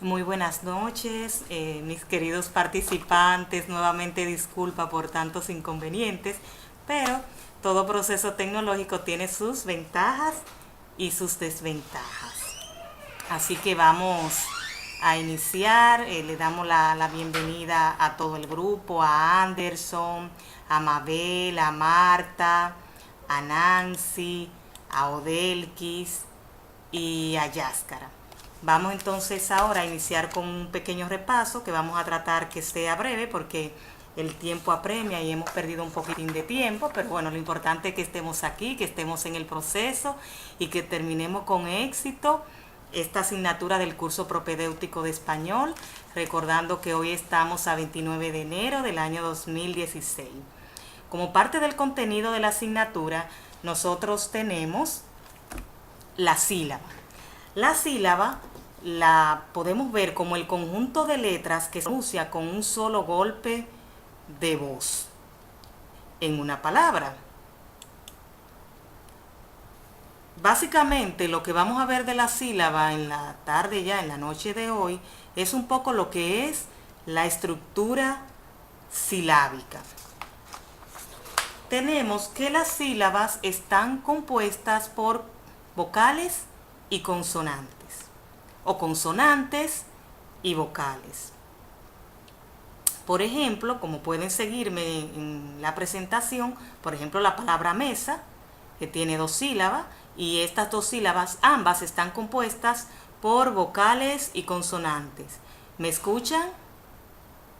Muy buenas noches, mis queridos participantes. Nuevamente disculpa por tantos inconvenientes, pero todo proceso tecnológico tiene sus ventajas y sus desventajas. Así que vamos a iniciar. Le damos la bienvenida a todo el grupo, a Anderson, a Mabel, a Marta, a Nancy, a Odelkis y a Yáscara. Vamos entonces ahora a iniciar con un pequeño repaso que vamos a tratar que sea breve porque el tiempo apremia y hemos perdido un poquitín de tiempo, pero bueno, lo importante es que estemos aquí, que estemos en el proceso y que terminemos con éxito esta asignatura del curso propedéutico de español, recordando que hoy estamos a 29 de enero del año 2016. Como parte del contenido de la asignatura, nosotros tenemos la sílaba. La sílaba la podemos ver como el conjunto de letras que se pronuncia con un solo golpe de voz en una palabra. Básicamente lo que vamos a ver de la sílaba en la tarde ya, en la noche de hoy, es un poco lo que es la estructura silábica. Tenemos que las sílabas están compuestas por vocales y consonantes, o consonantes y vocales. Por ejemplo, como pueden seguirme en la presentación, por ejemplo, la palabra mesa, que tiene dos sílabas, y estas dos sílabas ambas están compuestas por vocales y consonantes. ¿Me escuchan?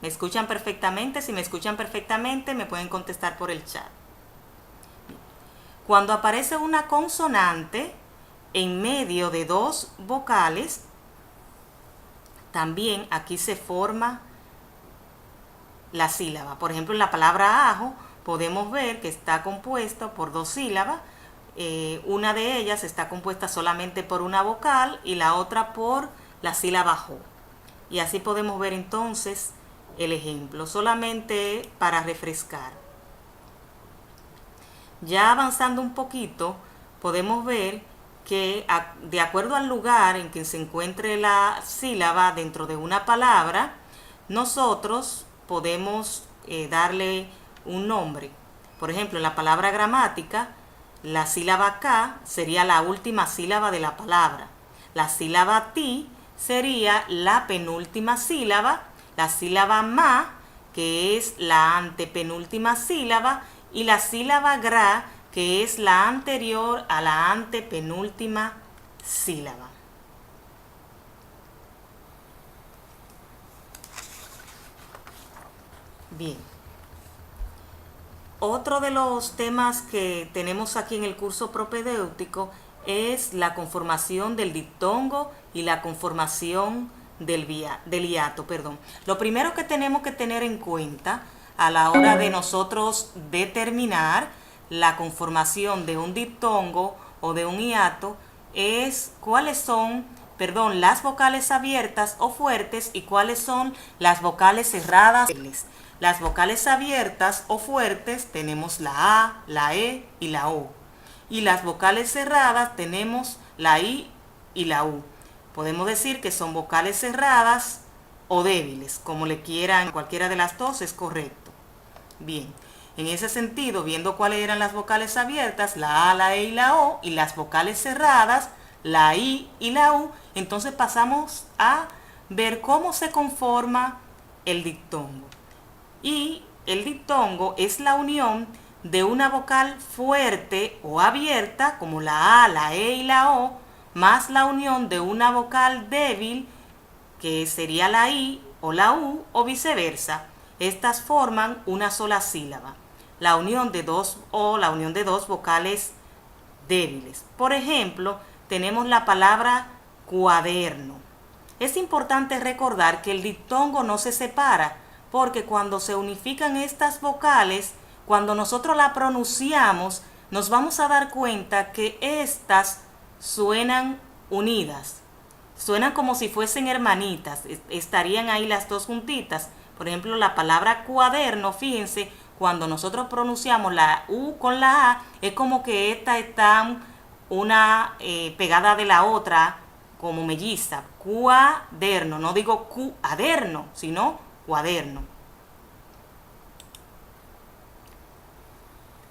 ¿Me escuchan perfectamente? Si me escuchan perfectamente, me pueden contestar por el chat. Cuando aparece una consonante en medio de dos vocales, también aquí se forma la sílaba. Por ejemplo, en la palabra ajo podemos ver que está compuesto por dos sílabas. Una de ellas está compuesta solamente por una vocal y la otra por la sílaba jo. Y así podemos ver entonces el ejemplo, solamente para refrescar. Ya avanzando un poquito, podemos ver que de acuerdo al lugar en que se encuentre la sílaba dentro de una palabra, nosotros podemos darle un nombre. Por ejemplo, en la palabra gramática, la sílaba K sería la última sílaba de la palabra. La sílaba ti sería la penúltima sílaba. La sílaba ma, que es la antepenúltima sílaba. Y la sílaba gra, que es la anterior a la antepenúltima sílaba. Bien. Otro de los temas que tenemos aquí en el curso propedéutico es la conformación del diptongo y la conformación del hiato. Lo primero que tenemos que tener en cuenta a la hora de nosotros determinar la conformación de un diptongo o de un hiato es cuáles son, las vocales abiertas o fuertes y cuáles son las vocales cerradas. Las vocales abiertas o fuertes tenemos la A, la E y la O. Y las vocales cerradas tenemos la I y la U. Podemos decir que son vocales cerradas o débiles, como le quieran, cualquiera de las dos es correcto. Bien, en ese sentido, viendo cuáles eran las vocales abiertas, la A, la E y la O, y las vocales cerradas, la I y la U, entonces pasamos a ver cómo se conforma el diptongo. Y el diptongo es la unión de una vocal fuerte o abierta, como la A, la E y la O, más la unión de una vocal débil, que sería la I o la U, o viceversa. Estas forman una sola sílaba. La unión de dos vocales débiles. Por ejemplo, tenemos la palabra cuaderno. Es importante recordar que el diptongo no se separa, porque cuando se unifican estas vocales, cuando nosotros la pronunciamos, nos vamos a dar cuenta que estas suenan unidas. Suenan como si fuesen hermanitas, estarían ahí las dos juntitas. Por ejemplo, la palabra cuaderno, fíjense, cuando nosotros pronunciamos la U con la A, es como que estas están una pegada de la otra, como melliza, cuaderno, no digo cuaderno, sino cuaderno.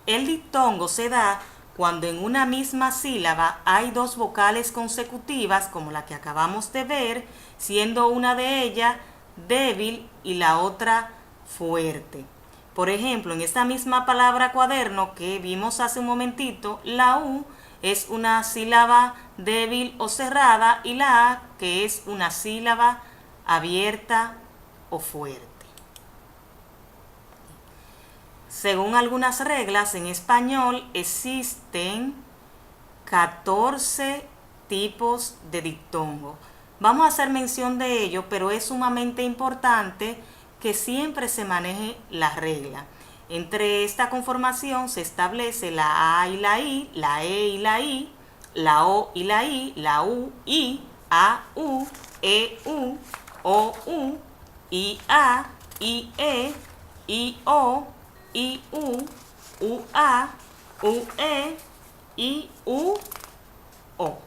El diptongo se da cuando en una misma sílaba hay dos vocales consecutivas, como la que acabamos de ver, siendo una de ellas débil y la otra fuerte. Por ejemplo, en esta misma palabra cuaderno que vimos hace un momentito, la U es una sílaba débil o cerrada y la A, que es una sílaba abierta o fuerte. Según algunas reglas, en español existen 14 tipos de diptongo. Vamos a hacer mención de ello, pero es sumamente importante que siempre se maneje la regla. Entre esta conformación se establece la A y la I, la E y la I, la O y la I, la U, I, A, U, E, U, O, U, I, A, I, E, I, O, I, U, A, U, E, I, U, O.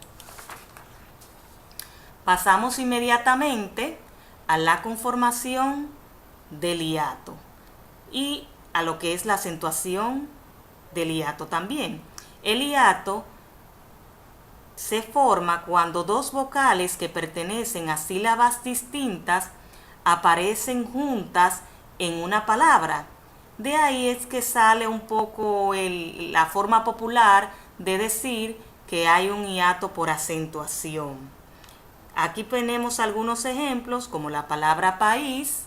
Pasamos inmediatamente a la conformación del hiato y a lo que es la acentuación del hiato también. El hiato se forma cuando dos vocales que pertenecen a sílabas distintas aparecen juntas en una palabra. De ahí es que sale un poco la forma popular de decir que hay un hiato por acentuación. Aquí tenemos algunos ejemplos como la palabra país,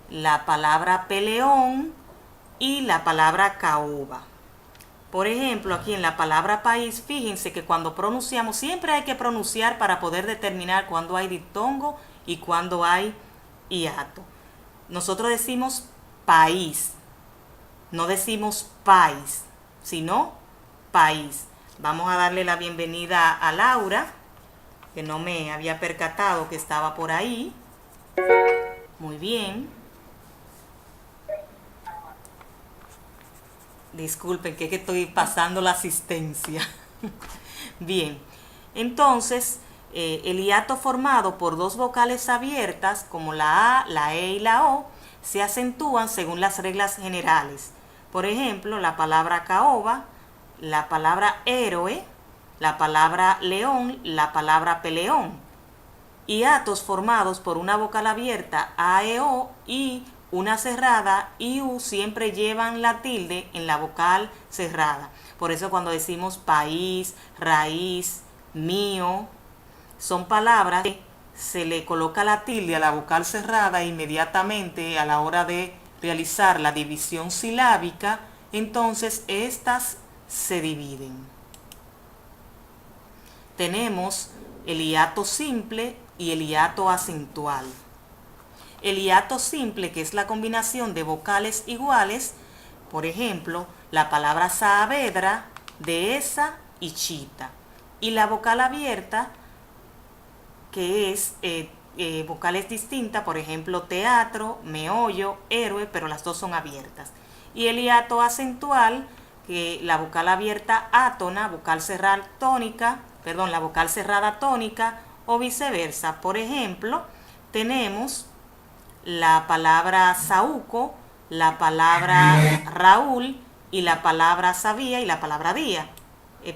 la palabra peleón y la palabra caoba. Por ejemplo, aquí en la palabra país, fíjense que cuando pronunciamos, siempre hay que pronunciar para poder determinar cuándo hay diptongo y cuándo hay hiato. Nosotros decimos país, no decimos país, sino país. Vamos a darle la bienvenida a Laura, que no me había percatado que estaba por ahí. Muy bien. Disculpen, que estoy pasando la asistencia. Bien, entonces el hiato formado por dos vocales abiertas, como la A, la E y la O, se acentúan según las reglas generales. Por ejemplo, la palabra caoba, la palabra héroe, la palabra león, la palabra peleón. Hiatos formados por una vocal abierta, A, E, O, y una cerrada, I, U, siempre llevan la tilde en la vocal cerrada. Por eso cuando decimos país, raíz, mío, son palabras que se le coloca la tilde a la vocal cerrada e inmediatamente a la hora de realizar la división silábica, entonces estas se dividen. Tenemos el hiato simple y el hiato acentual. El hiato simple, que es la combinación de vocales iguales, por ejemplo, la palabra Saavedra, dehesa y chita. Y la vocal abierta, que es vocales distintas, por ejemplo, teatro, meollo, héroe, pero las dos son abiertas. Y el hiato acentual, que la vocal abierta átona, vocal cerrada tónica, la vocal cerrada tónica o viceversa. Por ejemplo, tenemos la palabra saúco, la palabra Raúl y la palabra sabía y la palabra día.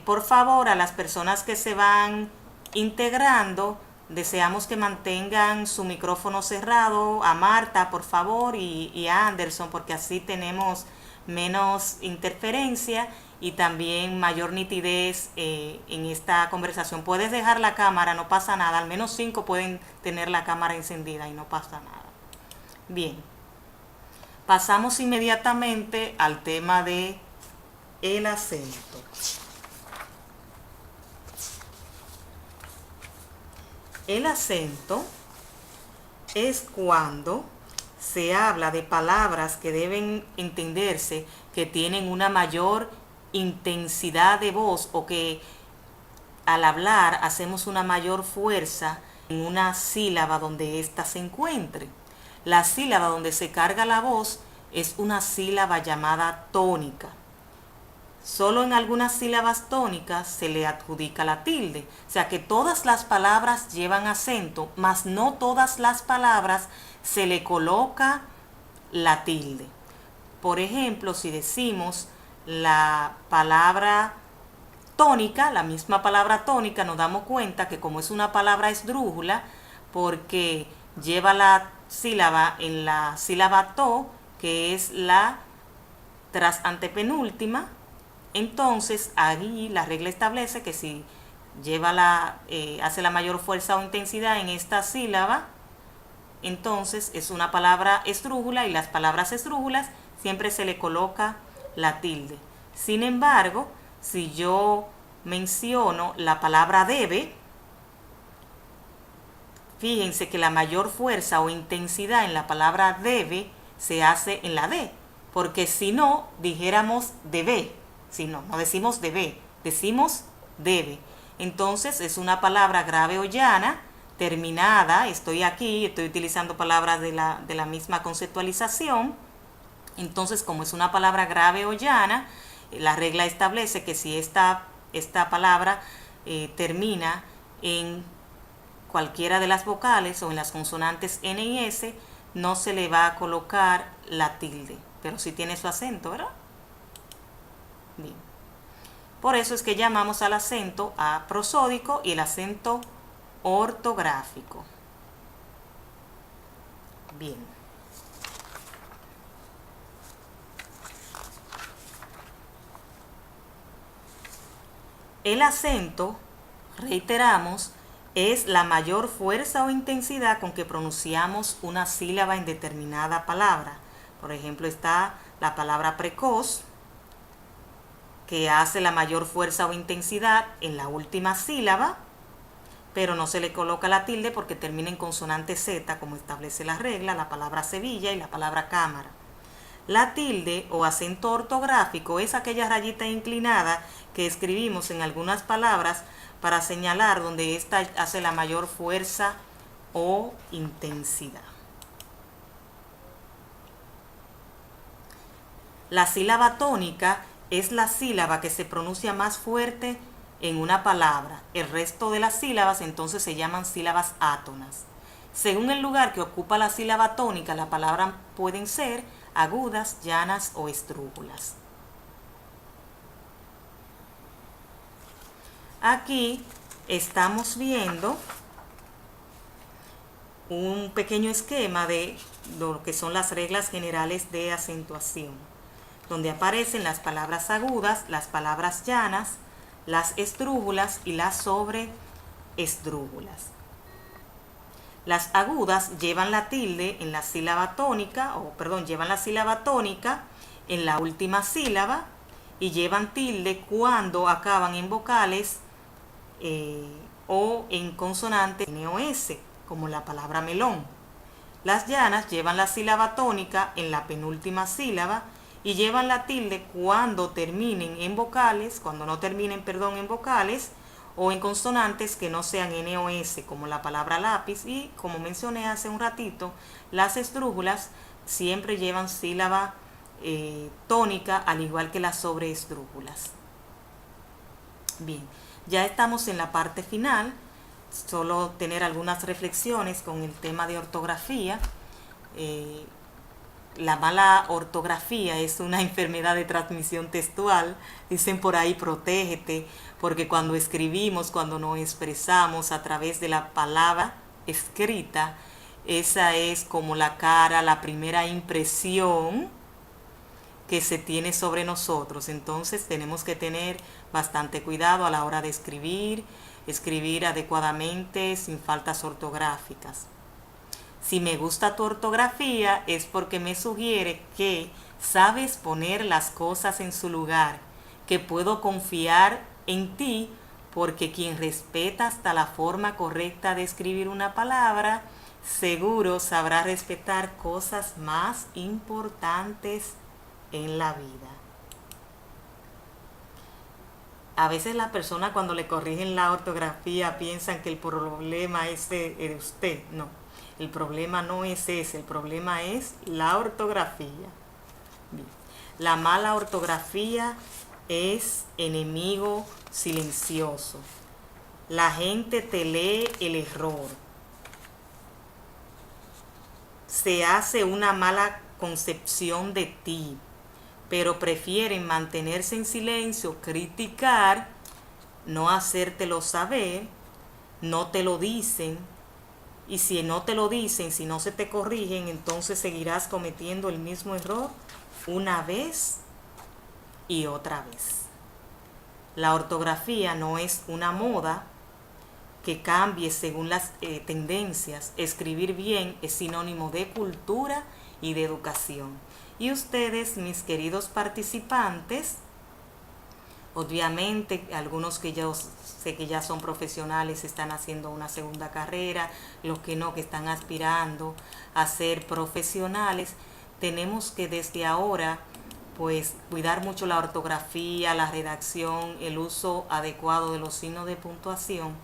Por favor, a las personas que se van integrando, deseamos que mantengan su micrófono cerrado, a Marta, por favor, y a Anderson, porque así tenemos menos interferencia y también mayor nitidez en esta conversación. Puedes dejar la cámara, no pasa nada, al menos 5 pueden tener la cámara encendida y no pasa nada. Bien, pasamos inmediatamente al tema de el acento. El acento es cuando se habla de palabras que deben entenderse que tienen una mayor intensidad de voz o que al hablar hacemos una mayor fuerza en una sílaba donde ésta se encuentre. La sílaba donde se carga la voz es una sílaba llamada tónica. solo en algunas sílabas tónicas se le adjudica la tilde. O sea que todas las palabras llevan acento, mas no todas las palabras se le coloca la tilde. Por ejemplo, si decimos la palabra tónica, la misma palabra tónica, nos damos cuenta que como es una palabra esdrújula, porque lleva la sílaba en la sílaba to, que es la tras antepenúltima, entonces allí la regla establece que si hace la mayor fuerza o intensidad en esta sílaba, entonces es una palabra esdrújula, y las palabras esdrújulas siempre se le coloca la tilde. Sin embargo, si yo menciono la palabra debe, fíjense que la mayor fuerza o intensidad en la palabra debe se hace en la D, porque si no, dijéramos debe. Si no, no decimos debe, decimos debe. Entonces es una palabra grave o llana, terminada. Estoy utilizando palabras de la misma conceptualización. Entonces, como es una palabra grave o llana, la regla establece que si esta palabra termina en cualquiera de las vocales o en las consonantes N y S, no se le va a colocar la tilde, pero sí tiene su acento, ¿verdad? Bien. Por eso es que llamamos al acento a prosódico y el acento ortográfico. Bien. El acento, reiteramos, es la mayor fuerza o intensidad con que pronunciamos una sílaba en determinada palabra. Por ejemplo, está la palabra precoz, que hace la mayor fuerza o intensidad en la última sílaba, pero no se le coloca la tilde porque termina en consonante Z, como establece la regla, la palabra Sevilla y la palabra cámara. La tilde o acento ortográfico es aquella rayita inclinada que escribimos en algunas palabras para señalar donde ésta hace la mayor fuerza o intensidad. La sílaba tónica es la sílaba que se pronuncia más fuerte en una palabra. El resto de las sílabas entonces se llaman sílabas átonas. Según el lugar que ocupa la sílaba tónica, la palabra pueden ser agudas, llanas o esdrújulas. Aquí estamos viendo un pequeño esquema de lo que son las reglas generales de acentuación, donde aparecen las palabras agudas, las palabras llanas, las esdrújulas y las sobreesdrújulas. Las agudas llevan la tilde en la sílaba tónica, llevan la sílaba tónica en la última sílaba y llevan tilde cuando acaban en vocales o en consonantes N o S, como la palabra melón. Las llanas llevan la sílaba tónica en la penúltima sílaba y llevan la tilde cuando terminen en vocales, cuando no terminen, en vocales o en consonantes que no sean N o S, como la palabra lápiz. Y como mencioné hace un ratito, las esdrújulas siempre llevan sílaba tónica, al igual que las sobreesdrújulas. Bien, ya estamos en la parte final. Solo tener algunas reflexiones con el tema de ortografía. La mala ortografía es una enfermedad de transmisión textual. Dicen por ahí, protégete, porque cuando escribimos, cuando nos expresamos a través de la palabra escrita, esa es como la cara, la primera impresión que se tiene sobre nosotros. Entonces tenemos que tener bastante cuidado a la hora de escribir adecuadamente, sin faltas ortográficas. Si me gusta tu ortografía es porque me sugiere que sabes poner las cosas en su lugar, que puedo confiar en ti, porque quien respeta hasta la forma correcta de escribir una palabra, seguro sabrá respetar cosas más importantes en la vida. A veces las personas cuando le corrigen la ortografía piensan que el problema es de usted. No, el problema no es ese, el problema es la ortografía. Bien. La mala ortografía es enemigo silencioso. La gente te lee el error. Se hace una mala concepción de ti, pero prefieren mantenerse en silencio, criticar, no hacértelo saber, no te lo dicen. Y si no te lo dicen, si no se te corrigen, entonces seguirás cometiendo el mismo error una vez y otra vez. La ortografía no es una moda que cambie según las tendencias. Escribir bien es sinónimo de cultura y de educación. Y ustedes, mis queridos participantes, obviamente algunos que yo sé que ya son profesionales están haciendo una segunda carrera, los que no, que están aspirando a ser profesionales, tenemos que desde ahora pues cuidar mucho la ortografía, la redacción, el uso adecuado de los signos de puntuación.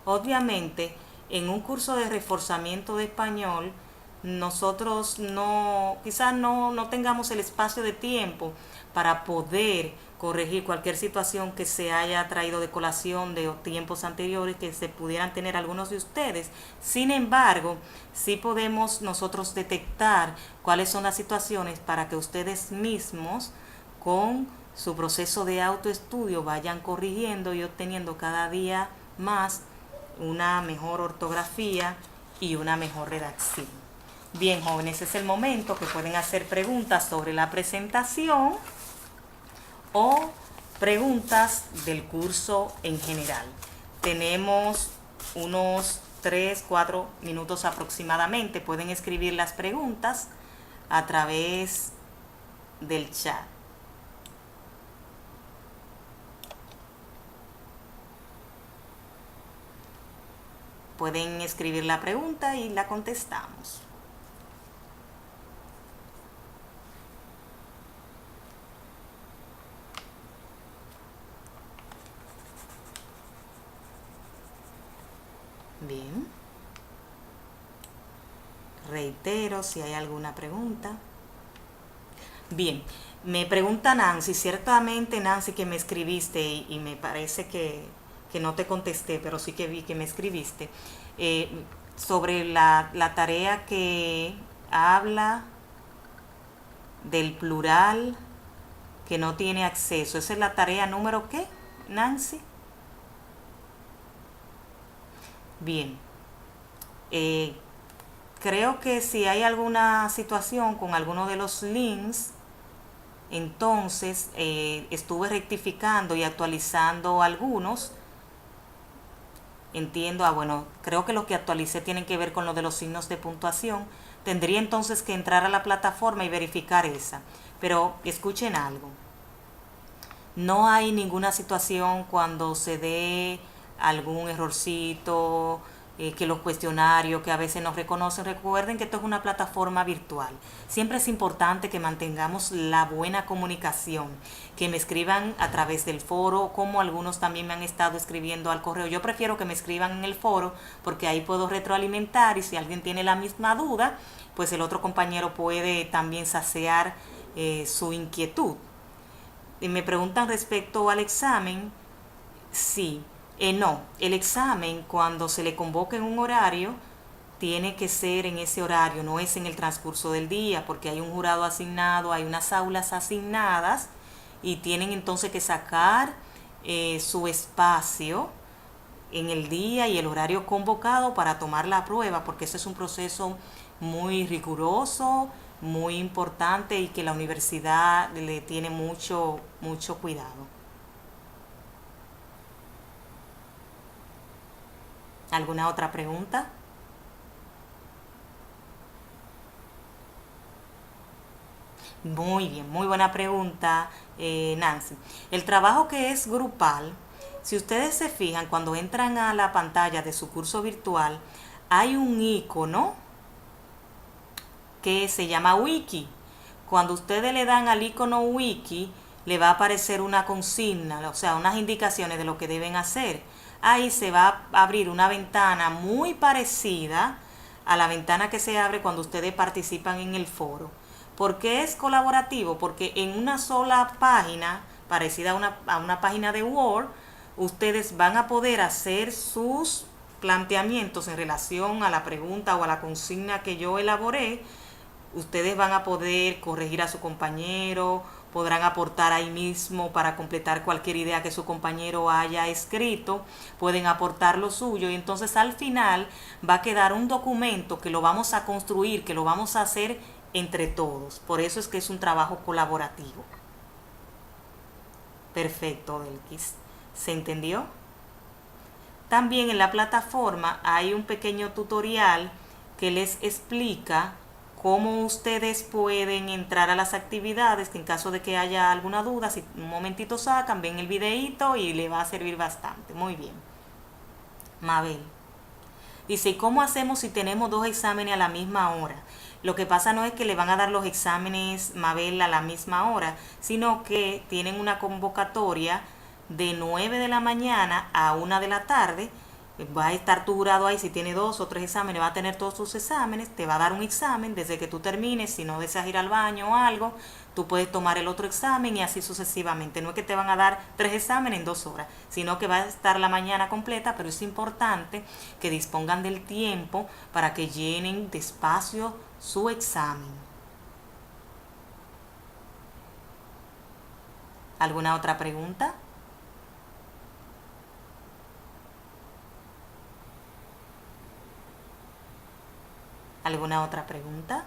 Obviamente, en un curso de reforzamiento de español, nosotros quizás no tengamos el espacio de tiempo para poder corregir cualquier situación que se haya traído de colación de tiempos anteriores que se pudieran tener algunos de ustedes. Sin embargo, sí podemos nosotros detectar cuáles son las situaciones para que ustedes mismos con su proceso de autoestudio vayan corrigiendo y obteniendo cada día más una mejor ortografía y una mejor redacción. Bien, jóvenes, es el momento que pueden hacer preguntas sobre la presentación o preguntas del curso en general. Tenemos unos 3-4 minutos aproximadamente. Pueden escribir las preguntas a través del chat. Pueden escribir la pregunta y la contestamos. Bien. Reitero si hay alguna pregunta. Bien, me pregunta Nancy, ciertamente Nancy que me escribiste y me parece que no te contesté, pero sí que vi que me escribiste, sobre la tarea que habla del plural que no tiene acceso. ¿Esa es la tarea número qué, Nancy? Bien, creo que si hay alguna situación con alguno de los links, entonces estuve rectificando y actualizando algunos. Entiendo, bueno, creo que lo que actualicé tienen que ver con lo de los signos de puntuación. Tendría entonces que entrar a la plataforma y verificar esa. Pero escuchen algo. No hay ninguna situación cuando se dé algún errorcito, que los cuestionarios que a veces nos reconocen. Recuerden que esto es una plataforma virtual. Siempre es importante que mantengamos la buena comunicación, que me escriban a través del foro, como algunos también me han estado escribiendo al correo. Yo prefiero que me escriban en el foro porque ahí puedo retroalimentar y si alguien tiene la misma duda, pues el otro compañero puede también saciar su inquietud. Y me preguntan respecto al examen. Sí. No, el examen cuando se le convoca en un horario tiene que ser en ese horario, no es en el transcurso del día, porque hay un jurado asignado, hay unas aulas asignadas y tienen entonces que sacar su espacio en el día y el horario convocado para tomar la prueba, porque ese es un proceso muy riguroso, muy importante y que la universidad le tiene mucho cuidado. ¿Alguna otra pregunta? Muy bien, muy buena pregunta, Nancy. El trabajo que es grupal, si ustedes se fijan, cuando entran a la pantalla de su curso virtual, hay un icono que se llama Wiki. Cuando ustedes le dan al icono Wiki, le va a aparecer una consigna, o sea, unas indicaciones de lo que deben hacer. Ahí se va a abrir una ventana muy parecida a la ventana que se abre cuando ustedes participan en el foro. ¿Por qué es colaborativo? Porque en una sola página parecida a una página de Word, ustedes van a poder hacer sus planteamientos en relación a la pregunta o a la consigna que yo elaboré. Ustedes van a poder corregir a su compañero, podrán aportar ahí mismo para completar cualquier idea que su compañero haya escrito, pueden aportar lo suyo y entonces al final va a quedar un documento que lo vamos a construir, que lo vamos a hacer entre todos. Por eso es que es un trabajo colaborativo. Perfecto, Belkis. ¿Se entendió? También en la plataforma hay un pequeño tutorial que les explica cómo ustedes pueden entrar a las actividades, que en caso de que haya alguna duda, si un momentito sacan, ven el videíto y le va a servir bastante. Muy bien. Mabel dice, ¿y cómo hacemos si tenemos 2 exámenes a la misma hora? Lo que pasa no es que le van a dar los exámenes, Mabel, a la misma hora, sino que tienen una convocatoria de 9 de la mañana a 1 de la tarde. Va a estar tu jurado ahí, si tiene 2 o 3 exámenes, va a tener todos sus exámenes, te va a dar un examen, desde que tú termines, si no deseas ir al baño o algo, tú puedes tomar el otro examen y así sucesivamente. No es que te van a dar 3 exámenes en 2 horas, sino que va a estar la mañana completa, pero es importante que dispongan del tiempo para que llenen despacio su examen. ¿Alguna otra pregunta? ¿Alguna otra pregunta?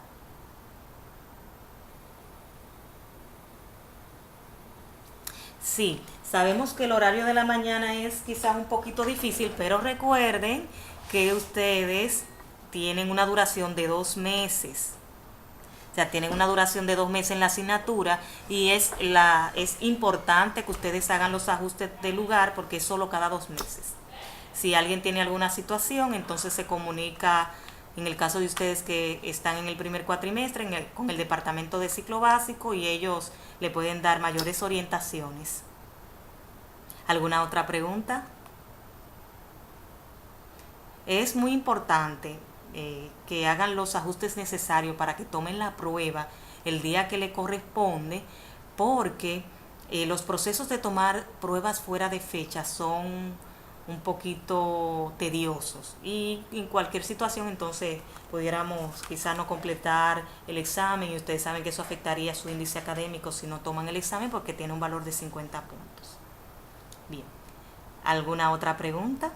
Sí, sabemos que el horario de la mañana es quizás un poquito difícil, pero recuerden que ustedes tienen una duración de 2 meses. O sea, tienen una duración de 2 meses en la asignatura y es importante que ustedes hagan los ajustes del lugar porque es solo cada 2 meses. Si alguien tiene alguna situación, entonces se comunica, en el caso de ustedes que están en el primer cuatrimestre, con el departamento de ciclo básico y ellos le pueden dar mayores orientaciones. ¿Alguna otra pregunta? Es muy importante que hagan los ajustes necesarios para que tomen la prueba el día que le corresponde, porque los procesos de tomar pruebas fuera de fecha son un poquito tediosos y en cualquier situación entonces pudiéramos quizás no completar el examen y ustedes saben que eso afectaría su índice académico si no toman el examen porque tiene un valor de 50 puntos. Bien, ¿alguna otra pregunta?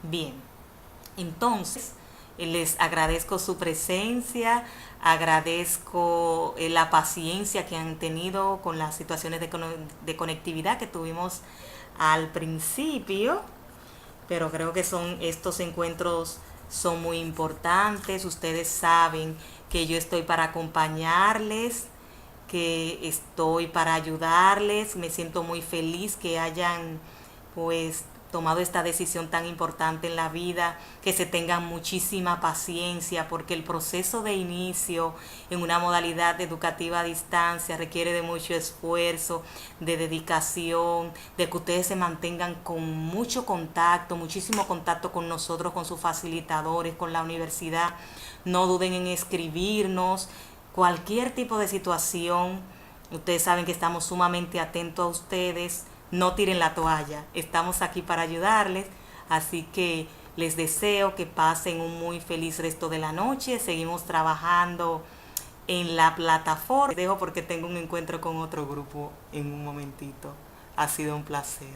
Bien, entonces les agradezco su presencia, agradezco la paciencia que han tenido con las situaciones de conectividad que tuvimos al principio, pero creo que estos encuentros son muy importantes. Ustedes saben que yo estoy para acompañarles, que estoy para ayudarles. Me siento muy feliz que hayan pues tomado esta decisión tan importante en la vida, que se tengan muchísima paciencia porque el proceso de inicio en una modalidad educativa a distancia requiere de mucho esfuerzo, de dedicación, de que ustedes se mantengan con mucho contacto, muchísimo contacto con nosotros, con sus facilitadores, con la universidad. No duden en escribirnos cualquier tipo de situación. Ustedes saben que estamos sumamente atentos a ustedes. No tiren la toalla, estamos aquí para ayudarles, así que les deseo que pasen un muy feliz resto de la noche. Seguimos trabajando en la plataforma. Les dejo porque tengo un encuentro con otro grupo en un momentito. Ha sido un placer.